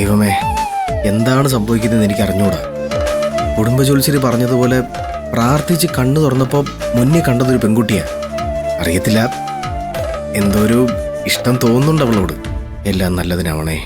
ദൈവമേ, എന്താണ് സംഭവിക്കുന്നതെന്ന് എനിക്ക് അറിഞ്ഞൂടാ. കുടുംബജോത്സ്യര് പറഞ്ഞതുപോലെ പ്രാർത്ഥിച്ച് കണ്ണു തുറന്നപ്പോൾ മുന്നേ കണ്ടതൊരു പെൺകുട്ടിയാ. അറിയത്തില്ല, എന്തോ ഒരു ഇഷ്ടം തോന്നുന്നുണ്ട് അവളോട്. എല്ലാം നല്ലതിനാവണേ.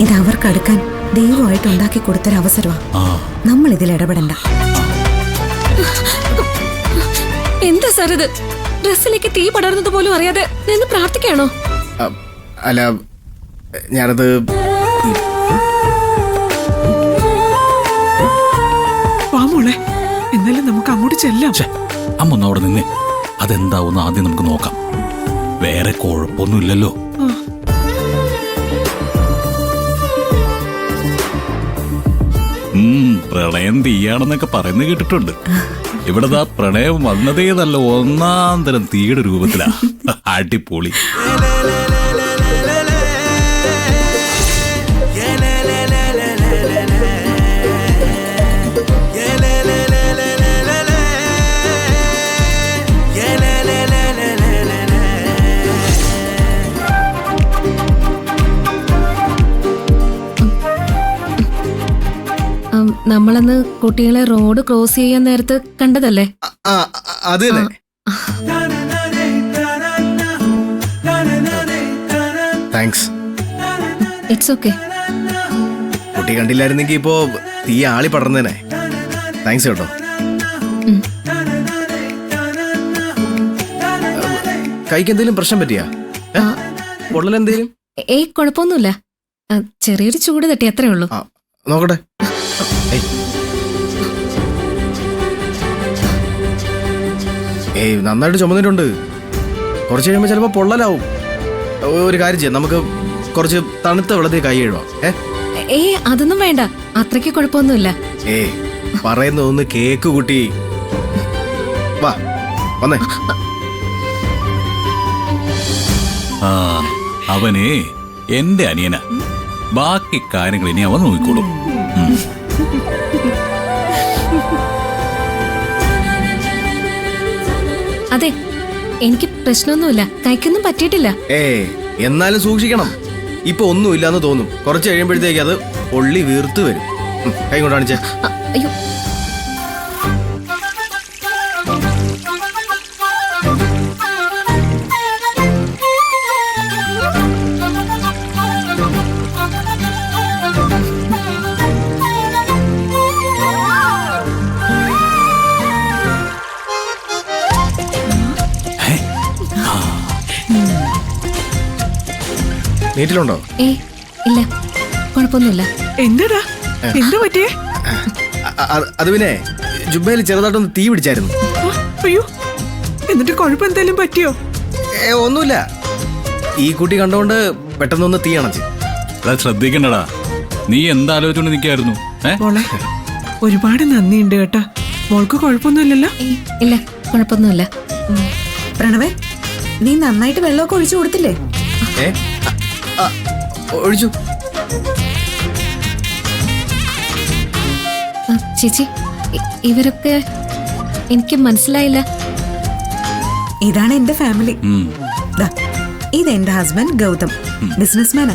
ഇത് അവർക്ക് അടുക്കാൻ ദൈവമായിട്ട് ഉണ്ടാക്കി കൊടുത്തൊരു അവസരമാണ്. നമ്മൾ ഇതിൽ ഇടപെടണ്ട. എന്താ സാർ ഇത്? ഡ്രസ്സിലേക്ക് തീ പടർന്നത് പോലും അറിയാതെ നിന്ന് പ്രാർത്ഥിക്കാണോ? അല്ല, ഞാനത് മോളെ, എന്നാലും നമുക്ക് അങ്ങോട്ട് ചെല്ലാം. അമ്മ അവിടെ നിന്നേ, അതെന്താവുന്ന ആദ്യം നമുക്ക് നോക്കാം. വേറെ കുഴപ്പമൊന്നുമില്ലല്ലോ. പ്രണയം തീയാണെന്നൊക്കെ പറയുന്നത് കേട്ടിട്ടുണ്ട്. ഇവിടെതാ പ്രണയം വന്നതേ നല്ല ഒന്നാം തരം തീയുടെ രൂപത്തിലാ. അടിപൊളി. നമ്മളന്ന് കുട്ടികളെ റോഡ് ക്രോസ് ചെയ്യാൻ നേരത്ത് കണ്ടതല്ലേ? അത് തന്നെ. താങ്ക്സ്. It's okay. കുട്ടി കണ്ടില്ലായിരുന്നെങ്കിൽ ഇപ്പോ തീ ആളി പടർന്നേനെ. താങ്ക്സ് കേട്ടോ. കൈക്ക് എന്തെങ്കിലും പ്രശ്നം പറ്റിയാ? പൊള്ളലെന്തേലും? ഏയ്, കുഴപ്പമൊന്നുമില്ല. ചെറിയൊരു ചൂട് തട്ടി, അത്രേ ഉള്ളൂ. നോക്കട്ടെ. ഏയ്, നന്നായിട്ട് ചുമന്നിട്ടുണ്ട്. കുറച്ച് കഴിയുമ്പോൾ ചിലപ്പോൾ പൊള്ളലാവും. ഒരു കാര്യം ചെയ്യാം, നമുക്ക് കുറച്ച് തണുത്ത വെള്ളത്തിൽ കൈ കഴുകാം. ഏയ്, അതൊന്നും വേണ്ട. അത്രയ്ക്ക് കുഴപ്പമൊന്നുമില്ല. ഏയ്, പറയുന്ന ഒന്ന് കേക്ക് കുട്ടി. വാ, വന്നേ. അവനെ എന്റെ അനിയനാ. ബാക്കി കാര്യങ്ങൾ ഇനി അവൻ നോക്കിക്കോളും. അതെ, എനിക്ക് പ്രശ്നമൊന്നുമില്ല. കൈക്കൊന്നും പറ്റിയിട്ടില്ല. എന്നാലും സൂക്ഷിക്കണം. ഇപ്പൊ ഒന്നുമില്ലാന്ന് തോന്നും. കുറച്ച് കഴിയുമ്പോഴത്തേക്ക് അത് പൊള്ളി വീർത്ത് വരും. കൈ കൊണ്ട് കാണിച്ചേ. അയ്യോ, നീറ്റിലുണ്ടോ? ഏയ്, ഇല്ല, കുഴപ്പമൊന്നുമില്ല. എന്താ എന്താ പറ്റിയേ? അത് പിന്നെ ജുബയിൽ ചെറുതായിട്ടൊന്ന് തീ പിടിച്ചായിരുന്നു. അയ്യോ, എന്നിട്ട് കുഴപ്പം എന്തെങ്കിലും പറ്റിയോ? ഒന്നുമില്ല. ഈ കുട്ടി കണ്ടോണ്ട് പെട്ടെന്നൊന്ന് തീ അണച്ച്. ശ്രദ്ധിക്കണ്ടടാ. നീ എന്താലോചിച്ചോണ്ട് നിൽക്കായിരുന്നു? മോളെ, ഒരുപാട് നന്ദിയുണ്ട് കേട്ടാ. മോൾക്ക് കുഴപ്പമൊന്നുമില്ലല്ലോ? ഇല്ല, കുഴപ്പമൊന്നുമില്ല. പ്രണവേ, നീ നന്നായിട്ട് വെള്ളമൊക്കെ ഒഴിച്ചു കൊടുത്തില്ലേ? ഒഴിച്ചു. ചേച്ചി, ഇവരൊക്കെ എനിക്ക് മനസ്സിലായില്ല. ഇതാണ് എന്റെ ഫാമിലി. ഇത് എന്റെ ഹസ്ബൻഡ് ഗൗതം, ബിസിനസ്മാനാ.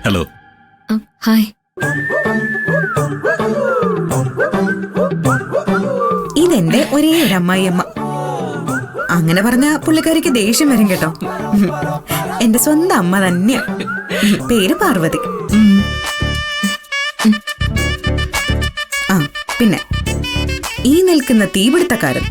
ഹലോ. ഹായ്. ഇതെന്റെ ഒരേ ഒരു അമ്മായിയമ്മ. അങ്ങനെ പറഞ്ഞ പുള്ളിക്കാരിക്ക് ദേഷ്യം വരും കേട്ടോ. എന്റെ സ്വന്തം അമ്മ തന്നെയാ. പേര് പാർവതി. ആ, പിന്നെ ഈ നിൽക്കുന്ന തീപിടുത്തക്കാരൻ